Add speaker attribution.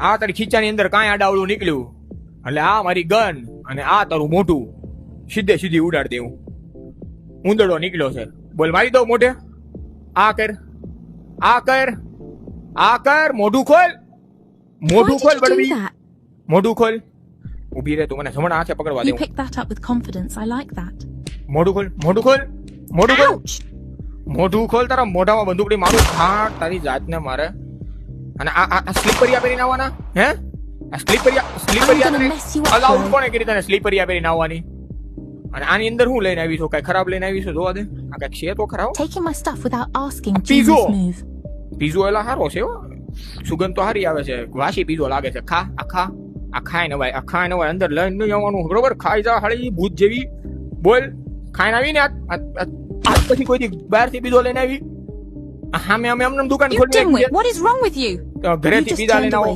Speaker 1: આ તારી ખીચાની અંદર કાંઈ આડાવડું નીકળ્યું એટલે આ મારી ગન અને આ તારું મોઢું સીધે સીધી ઉડાડ દેવું. ઉંદરડો નીકળ્યો છે. બોલ મારી દો મોઢે. આ કર, આ કર, આ કર. મોઢું ખોલ, મોઢું ખોલ બળવી, મોઢું ખોલ. ઊભી રહે તું, મને જમણા હાથે પકડવા દે.
Speaker 2: You picked that up with confidence. I like that.
Speaker 1: મોઢું ખોલ, મોઢું ખોલ, મોઢું ખોલ, મોઢું ખોલ. તારા મોઢામાં બંદૂકડી મારું. હા તારી જાતને મારે. અને આ સ્લીપરિયા પહેરીને આવવાના હે? આ સ્લીપરિયા અલાઉડ કોણે કરી તને સ્લીપરિયા પહેરીને આવવાની? અને આની અંદર હું લઈને આવી છું? કઈ ખરાબ લઈને આવી છું? જોવા દે. આ કઈક છે તો ખરાબ.
Speaker 2: Taking my stuff without asking.
Speaker 1: Pizzo.
Speaker 2: Genius move.
Speaker 1: Piezo એલા સારો છે હો. સુગંધ તો સારી આવે છે. વાસી પીઝો લાગે છે. ખા આ ખા, આ ખાય ને ભાઈ, આ ખાય ને ભાઈ. અંદર લઈને નહીં આવવાનું બરોબર. ખાઈ જા હાળી ભૂત જેવી. બોલ ખાઈને આવીને આ પછી કોઈ દી બહારથી પીઝો લઈને આવી? હા મેં અમને દુકાન
Speaker 2: You
Speaker 1: ખોલી
Speaker 2: dimwit. What is wrong with you?
Speaker 1: ઘરેથી પીઝા લઈને આવો.